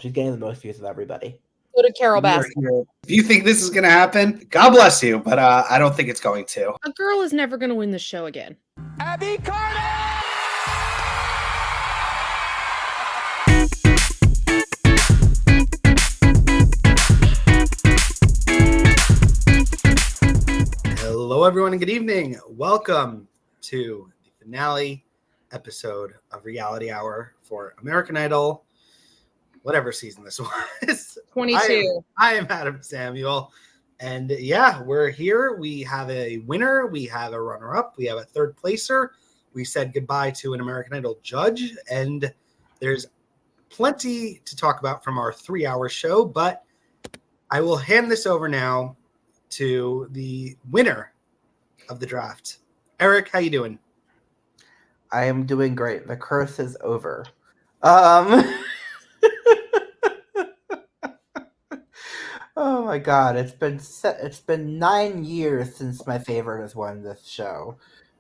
She's getting the most views of everybody. So did Carol Baskin. If you think this is going to happen, God bless you, but I don't think it's going to. A girl is never going to win the show again. Abi Carter! Hello, everyone, and good evening. Welcome to the finale episode of Reality Hour for American Idol, whatever season this was. 22. I am Adam Samuel, and yeah, we're here. We have a winner, we have a runner-up, we have a third placer. We said goodbye to an American Idol judge, and there's plenty to talk about from our 3-hour show, but I will hand this over now to the winner of the draft. Eric, how you doing? I am doing great. The curse is over. Oh my god, it's been 9 years since my favorite has won this show.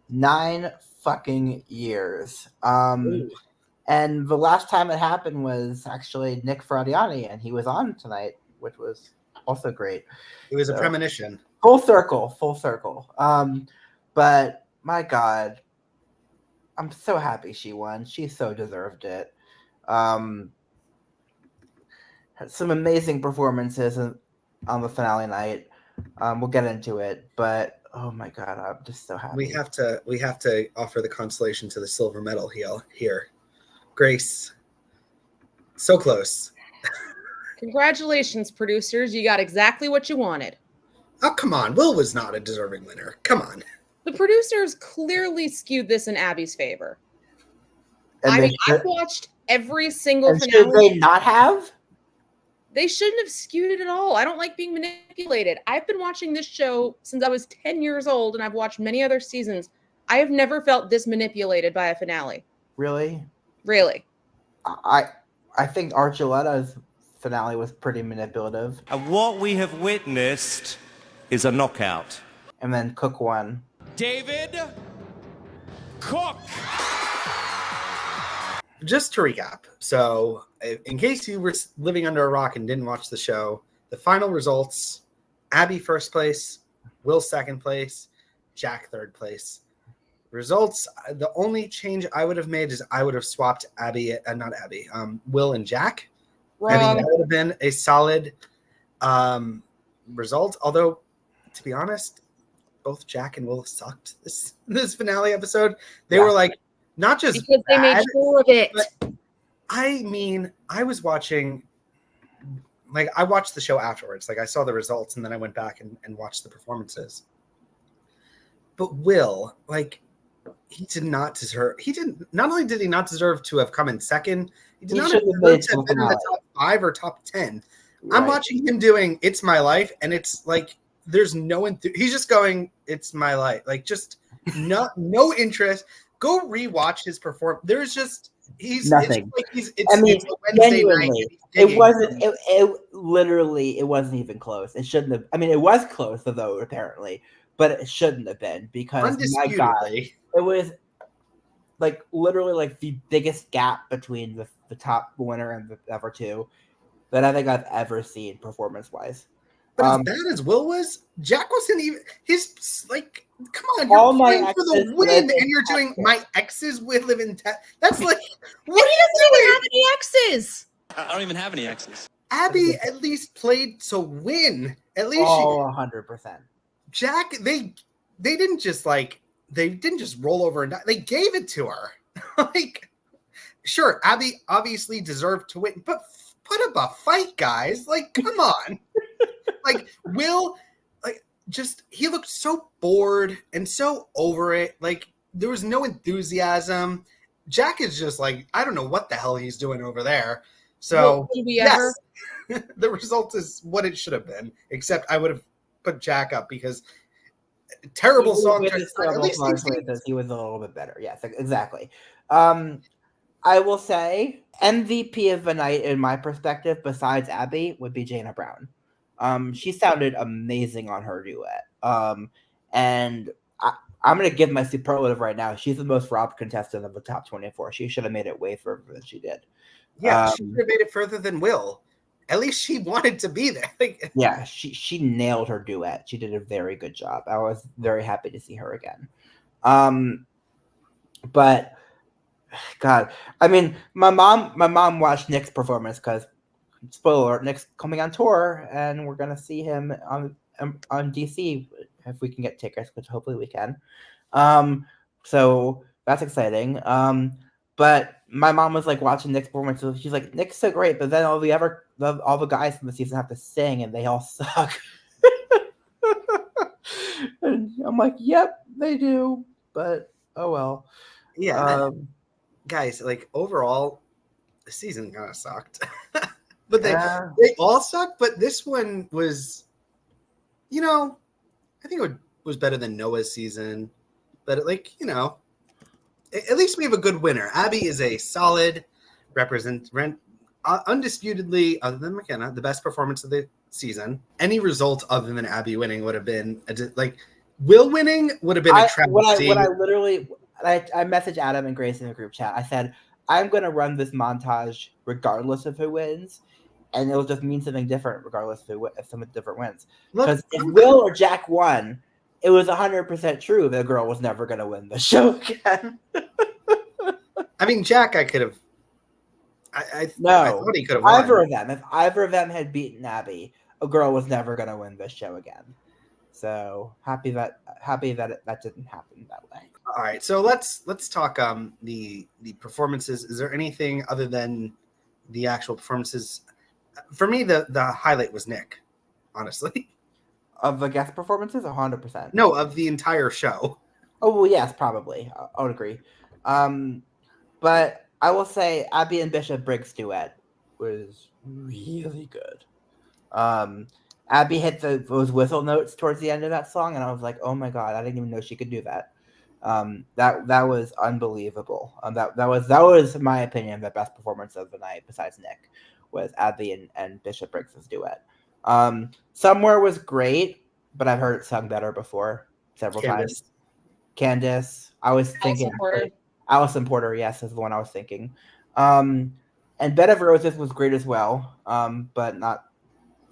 9 fucking years. And the last time it happened was actually Nick Fradiani, and he was on tonight, which was also great. It was a premonition. Full circle. But my god, I'm so happy she won. She so deserved it. Had some amazing performances on the finale night. We'll get into it, but oh my god, I'm just so happy. We have to offer the consolation to the silver medal here. Grace, so close. Congratulations, producers. You got exactly what you wanted. Oh, come on. Will was not a deserving winner. Come on. The producers clearly skewed this in Abby's favor. And I've watched every single finale. Should they not have? They shouldn't have skewed it at all. I don't like being manipulated. I've been watching this show since I was 10 years old, and I've watched many other seasons. I have never felt this manipulated by a finale. Really? Really. I think Archuleta's finale was pretty manipulative. And what we have witnessed is a knockout. And then Cook won. David Cook. Just to recap, so in case you were living under a rock and didn't watch the show, the final results: Abby first place, Will second place, Jack third place. Results: the only change I would have made is I would have swapped Will and Jack. Wrong. I think that would have been a solid result. Although, to be honest, both Jack and Will sucked this finale episode. They were like, not just because they made sure of it. I mean, I was watching, like, I watched the show afterwards. Like, I saw the results and then I went back and watched the performances. But Will, like, not only did he not deserve to have come in second, he did not deserve to have been in the top 5 or top 10. Right. I'm watching him doing It's My Life, and it's like, there's no he's just going, it's my life. Like, just no interest. Go rewatch his performance. There's just nothing. It's a Wednesday night. It wasn't. It literally. It wasn't even close. It shouldn't have. I mean, it was close though, apparently, but it shouldn't have been because my God, it was like literally like the biggest gap between the top winner and the other two that I think I've ever seen performance wise. But as bad as Will was, Jack wasn't even. His like. Come on, you're playing for the win, and you're doing my exes with live in. That's like, what are you doing? Have any exes? I don't even have any exes. Abby at least played to win. At least 100%. Jack, they didn't just roll over and die. They gave it to her. Like, sure, Abby obviously deserved to win, but put up a fight, guys. Like, come on. Like, Will. Just he looked so bored and so over it. Like, there was no enthusiasm. Jack is just like, I don't know what the hell he's doing over there. So yes, the result is what it should have been. Except I would have put Jack up because terrible song. At least he was a little bit better. Yes, exactly. I will say MVP of the night, in my perspective, besides Abby, would be Jana Brown. She sounded amazing on her duet. And I'm going to give my superlative right now. She's the most robbed contestant of the top 24. She should have made it way further than she did. Yeah, she could have made it further than Will. At least she wanted to be there. Yeah, she nailed her duet. She did a very good job. I was very happy to see her again. But God, I mean, my mom watched Nick's performance because, spoiler alert, Nick's coming on tour, and we're gonna see him on DC if we can get tickets, which hopefully we can. So that's exciting. But my mom was like watching Nick's performance. So she's like, Nick's so great, but then all the guys from the season have to sing, and they all suck. And I'm like, yep, they do, but oh well. Yeah, guys, like overall, the season kind of sucked. But they all sucked. But this one was, I think it was better than Noah's season. But at least we have a good winner. Abi is a solid undisputedly, other than McKenna, the best performance of the season. Any result other than Abi winning would have been Will winning would have been a travesty. I messaged Adam and Grace in the group chat. I said, I'm going to run this montage regardless of who wins, and it'll just mean something different regardless of if someone different wins. Because if Will or Jack won, it was 100% true the girl was never going to win the show again. I mean, Jack, I could have. I thought he could have won. If either of them had beaten Abi, a girl was never going to win this show again. So happy that that didn't happen that way. All right, so let's talk the performances. Is there anything other than the actual performances? For me, the highlight was Nick, honestly. Of the guest performances, 100%. No, of the entire show. Oh well, yes, probably. I would agree. But I will say Abi and Bishop Briggs' duet was really good. Abi hit those whistle notes towards the end of that song, and I was like, "Oh my god, I didn't even know she could do that." That was unbelievable. That was, in my opinion, the best performance of the night besides Nick, was Abi and Bishop Briggs' duet. Somewhere was great, but I've heard it sung better before several times. Candace, I was thinking Allison Porter, yes, is the one I was thinking. And Bed of Roses was great as well, but not.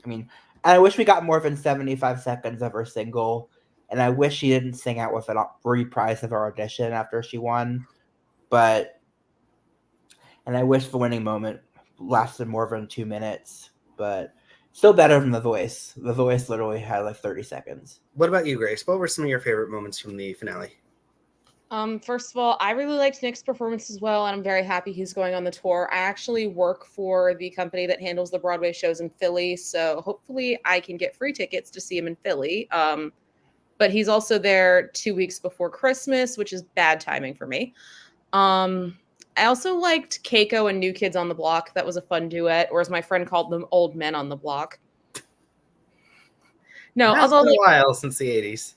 I mean, I wish we got more than 75 seconds of her single. And I wish she didn't sing out with a reprise of her audition after she won. And I wish the winning moment lasted more than 2 minutes. But still better than The Voice. The Voice literally had like 30 seconds. What about you, Grace? What were some of your favorite moments from the finale? First of all, I really liked Nick's performance as well, and I'm very happy he's going on the tour. I actually work for the company that handles the Broadway shows in Philly, so hopefully I can get free tickets to see him in Philly. But he's also there 2 weeks before Christmas, which is bad timing for me. I also liked Keiko and New Kids on the Block. That was a fun duet, or as my friend called them, Old Men on the Block. No, it's been a while since the 80s.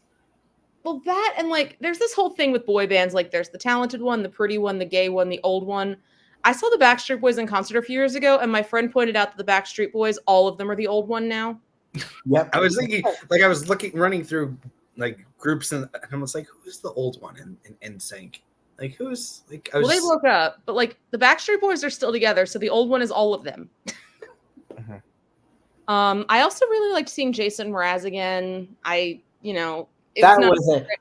Well, that and there's this whole thing with boy bands. There's the talented one, the pretty one, the gay one, the old one. I saw the Backstreet Boys in concert a few years ago, and my friend pointed out that the Backstreet Boys, all of them are the old one now. Yep. I was thinking, I was running through groups, and I was like, who's the old one in NSYNC? Who's they broke up, but the Backstreet Boys are still together, so the old one is all of them. Mm-hmm. I also really liked seeing Jason Mraz again. I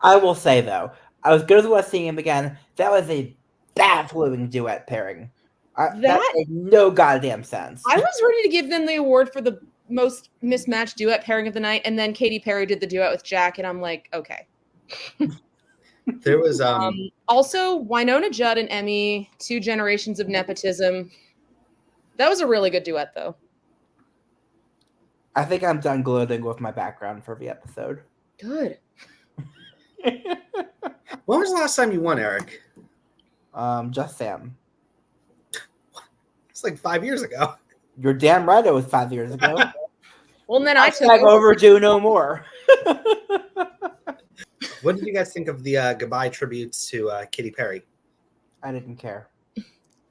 will say though, I was good as seeing him again. That was a baffling duet pairing. That made no goddamn sense. I was ready to give them the award for the most mismatched duet pairing of the night, and then Katy Perry did the duet with Jack, and I'm like, okay. There was also Winona Judd and Emmy, 2 generations of nepotism. That was a really good duet, though. I think I'm done gloating with my background for the episode. Good. When was the last time you won, Eric? Just Sam. It's 5 years ago. You're damn right it was 5 years ago. Well, then I took overdue no more. What did you guys think of the goodbye tributes to Katy Perry? I didn't care.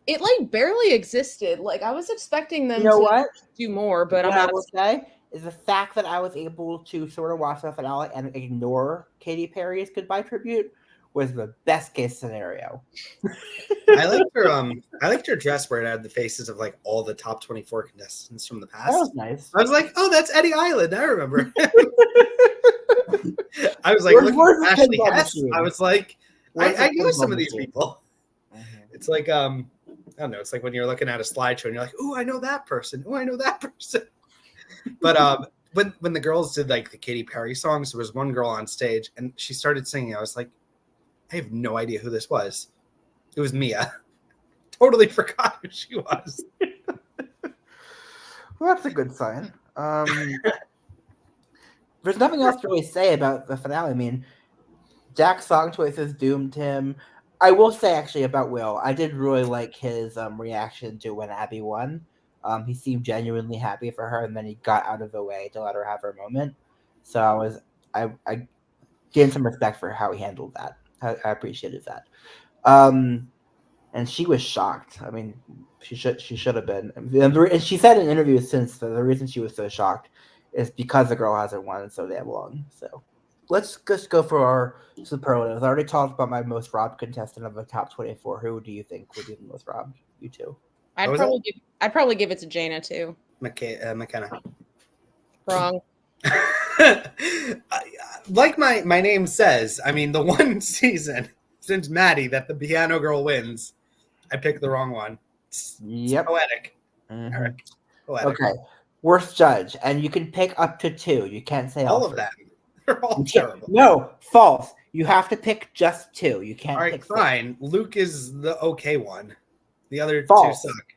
It barely existed. I was expecting them to do more, but what I will say is the fact that I was able to sort of watch the finale and ignore Katy Perry's goodbye tribute was the best case scenario. I liked her dress where it had the faces of like all the top 24 contestants from the past. That was nice. I was like, oh, that's Eddie Island. I remember. I was like, looking at Ashley Hess. I was like, I knew some of these people. It's like, I don't know. It's like when you're looking at a slideshow and you're like, oh, I know that person. Oh, I know that person. But when the girls did like the Katy Perry songs, there was one girl on stage and she started singing. I was like, I have no idea who this was. It was Mia. Totally forgot who she was. Well, that's a good sign. There's nothing else to really say about the finale. I mean, Jack's song choices doomed him. I will say, actually, about Will, I did really like his reaction to when Abby won. He seemed genuinely happy for her, and then he got out of the way to let her have her moment. So I gained some respect for how he handled that. I appreciated that. And she was shocked. I mean, she should have been. And she said in interviews since that the reason she was so shocked is because the girl hasn't won so damn long. So let's just go for our superlatives. I already talked about my most robbed contestant of the top 24. Who do you think would be the most robbed? You two. I'd probably give it to Jaina too. McKenna. Wrong. Like my name says, I mean, the one season since Maddie that the piano girl wins, I picked the wrong one. It's poetic. Mm-hmm. Eric. Poetic. Okay. Worst judge, and you can pick up to 2. You can't say all of them. They're all terrible. No, false. You have to pick just 2. You can't. All right, pick fine. 4. Luke is the okay one. The other false. 2 suck.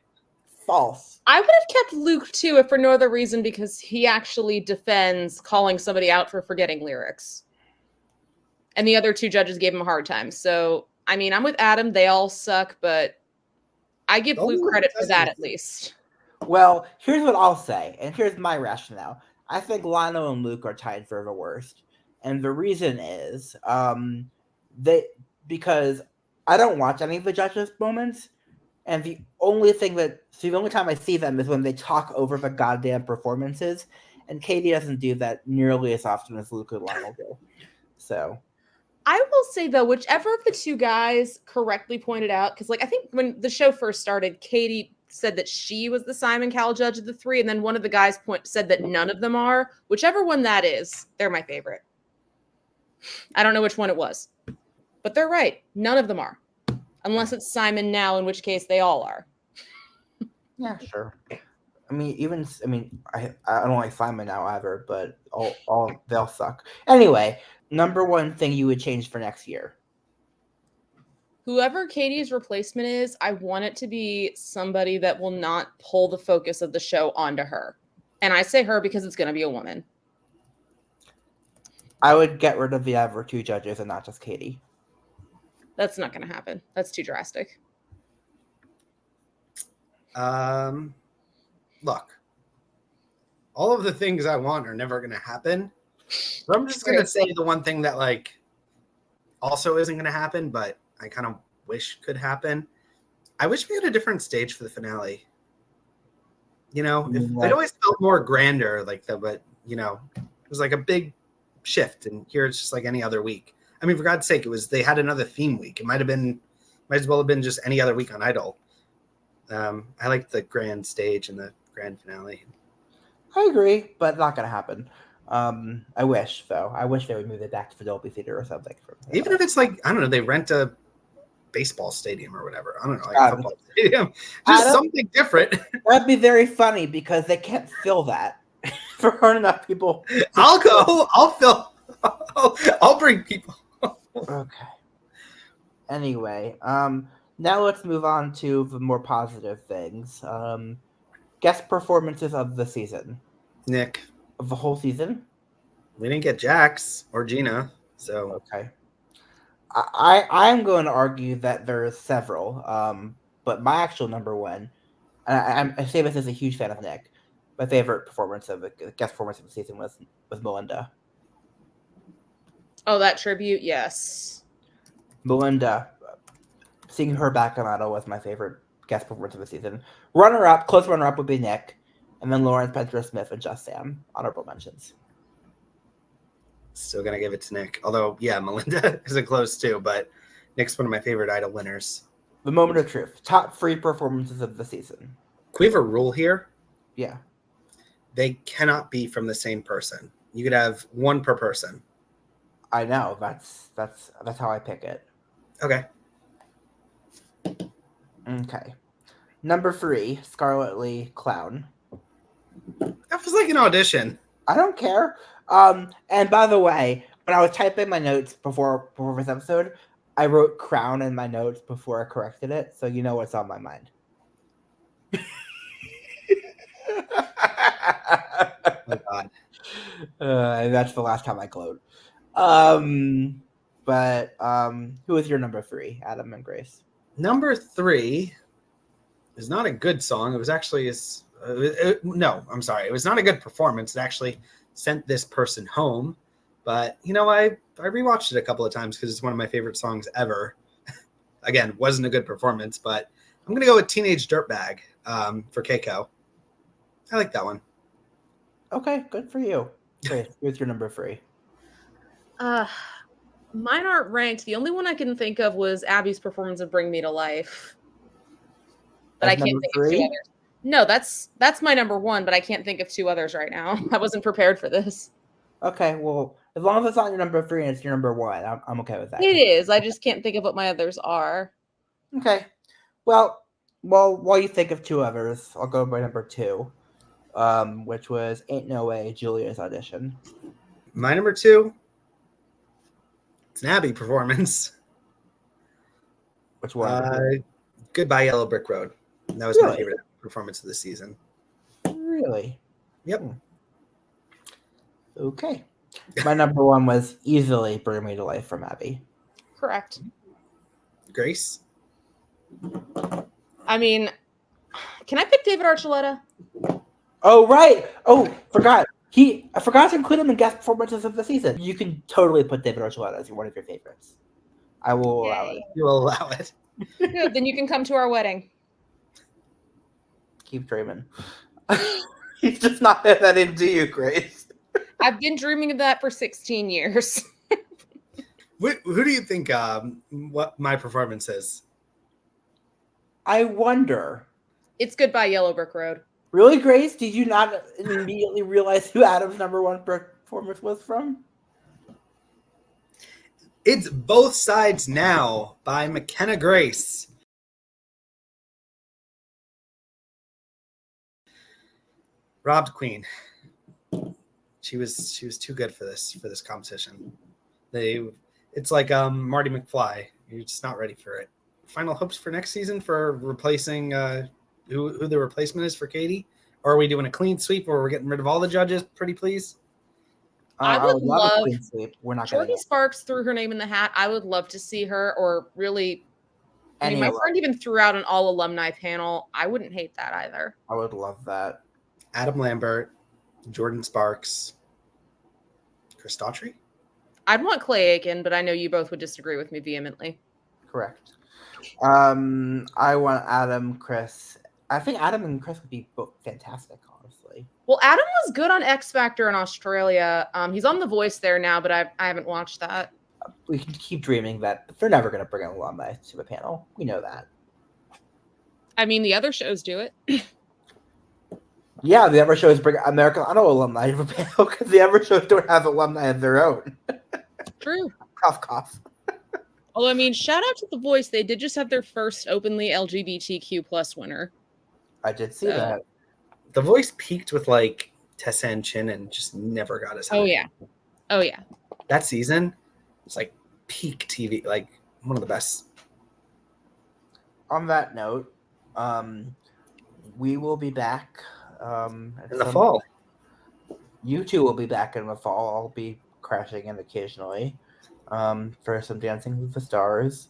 False. I would have kept Luke too, if for no other reason because he actually defends calling somebody out for forgetting lyrics. And the other 2 judges gave him a hard time. So, I mean, I'm with Adam. They all suck, but I give Luke credit for that at least. Well, here's what I'll say, and here's my rationale. I think Lionel and Luke are tied for the worst. And the reason is because I don't watch any of the judges' moments. And the only time I see them is when they talk over the goddamn performances. And Katie doesn't do that nearly as often as Luke and Lionel do. So I will say, though, whichever of the 2 guys correctly pointed out, because I think when the show first started, Katie said that she was the Simon Cowell judge of the 3, and then one of the guys said that none of them are. Whichever one that is, they're my favorite. I don't know which one it was. But they're right. None of them are. Unless it's Simon now, in which case they all are. Yeah, sure. I don't like Simon now either, but they'll suck. Anyway, number 1 thing you would change for next year. Whoever Katie's replacement is, I want it to be somebody that will not pull the focus of the show onto her. And I say her because it's going to be a woman. I would get rid of the other 2 judges and not just Katie. That's not going to happen. That's too drastic. Look, all of the things I want are never going to happen. So I'm just going to say the one thing that also isn't going to happen, but I kind of wish could happen. I wish we had a different stage for the finale. It always felt more grander but it was like a big shift, and here it's just like any other week. I mean, for God's sake, they had another theme week. It might as well have been just any other week on Idol. I like the grand stage and the grand finale. I agree, but not going to happen. I wish, though. I wish they would move it back to the Dolby Theater or something. Even if it's I don't know, they rent a baseball stadium or whatever. I don't know, a football stadium. Just something different. That'd be very funny because they can't fill that for hard enough people. I'll go. I'll fill. I'll bring people. Okay. Anyway, now let's move on to the more positive things. Guest performances of the season. Nick. Of the whole season? We didn't get Jax or Gina, so. Okay. I'm going to argue that there's several, but my actual number 1, I say this as a huge fan of Nick, my favorite guest performance of the season was Melinda. Oh, that tribute, yes. Melinda, seeing her back on Idol was my favorite guest performance of the season. Close runner-up would be Nick, and then Lawrence, Spencer Smith, and Just Sam. Honorable mentions. Still gonna give it to Nick. Although, yeah, Melinda is a close too, but Nick's one of my favorite Idol winners. The moment of truth. Top 3 performances of the season. Can we have a rule here? Yeah. They cannot be from the same person. You could have one per person. I know. That's how I pick it. Okay. Okay. Number 3, Scarlet Lee, Clown. That was like an audition. I don't care. And by the way, when I was typing my notes before this episode, I wrote crown in my notes before I corrected it, so you know what's on my mind. Oh God. That's the last time I glowed. But who is your number 3, Adam and Grace? Number 3 is not a good song. It was actually no, I'm sorry. It was not a good performance. It actually sent this person home. But you know, I rewatched it a couple of times because it's one of my favorite songs ever. Again, wasn't a good performance, but I'm gonna go with Teenage Dirtbag for Keiko. I like that one. Okay, good for you. Grace, who's your number 3? Mine aren't ranked. The only one I can think of was Abby's performance of Bring Me to Life. But I can't think of 2 others. No, that's my number 1, but I can't think of 2 others right now. I wasn't prepared for this. Okay, well, as long as it's not your number 3 and it's your number 1, I'm okay with that. It is. I just can't think of what my others are. Okay. Well, while you think of 2 others, I'll go by number 2, which was Ain't No Way, Julia's audition. My number 2, it's an Abby performance. Which one? Goodbye Yellow Brick Road. That was my favorite performance of the season. Really? Yep. Okay. My number 1 was easily Bring Me to Life from Abby. Correct. Grace? I mean, can I pick David Archuleta? Oh, right. Oh, forgot. I forgot to include him in guest performances of the season. You can totally put David Archuleta as one of your favorites. I will allow it. You will allow it. Good, then you can come to our wedding. Keep dreaming. He's just not that into you, Grace. I've been dreaming of that for 16 years. Who do you think what my performance is? I wonder. It's Goodbye Yellow Brick Road. Really, Grace? Did you not immediately realize who Adam's number 1 performance was from? It's Both Sides Now by McKenna Grace. Robbed Queen. She was too good for this competition. It's like Marty McFly. You're just not ready for it. Final hopes for next season for replacing who the replacement is for Katie? Or are we doing a clean sweep where we're getting rid of all the judges? Pretty please. I would love a clean sweep. We're not. Jordy Sparks threw her name in the hat. I would love to see her, or really. I mean, my friend even threw out an all alumni panel. I wouldn't hate that either. I would love that. Adam Lambert, Jordan Sparks, Chris Daughtry. I'd want Clay Aiken, but I know you both would disagree with me vehemently. Correct. I want Adam, Chris. I think Adam and Chris would be both fantastic, honestly. Well, Adam was good on X Factor in Australia. He's on The Voice there now, but I haven't watched that. We can keep dreaming that they're never going to bring an alumni to the panel. We know that. I mean, the other shows do it. Yeah, the other shows bring American Idol alumni to the panel because the other shows don't have alumni of their own. True. Cough, cough. Although, I mean, shout out to The Voice. They did just have their first openly LGBTQ plus winner. I did see that. The Voice peaked with like Tessa and Chin and just never got as high. Oh yeah. That season was like peak TV, like one of the best. On that note, we will be back in the fall. You two will be back in the fall. I'll be crashing in occasionally for some Dancing with the Stars.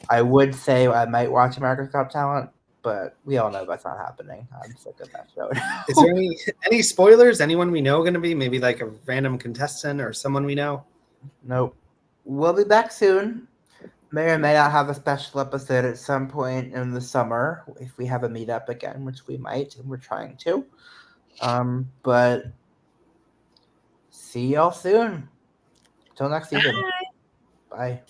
I would say I might watch America's Got Talent, but we all know that's not happening. I'm sick of that show. Is there any spoilers? Anyone we know going to be? Maybe like a random contestant or someone we know? Nope. We'll be back soon. May or may not have a special episode at some point in the summer if we have a meetup again, which we might, and we're trying to. But see y'all soon. Till next season. Bye.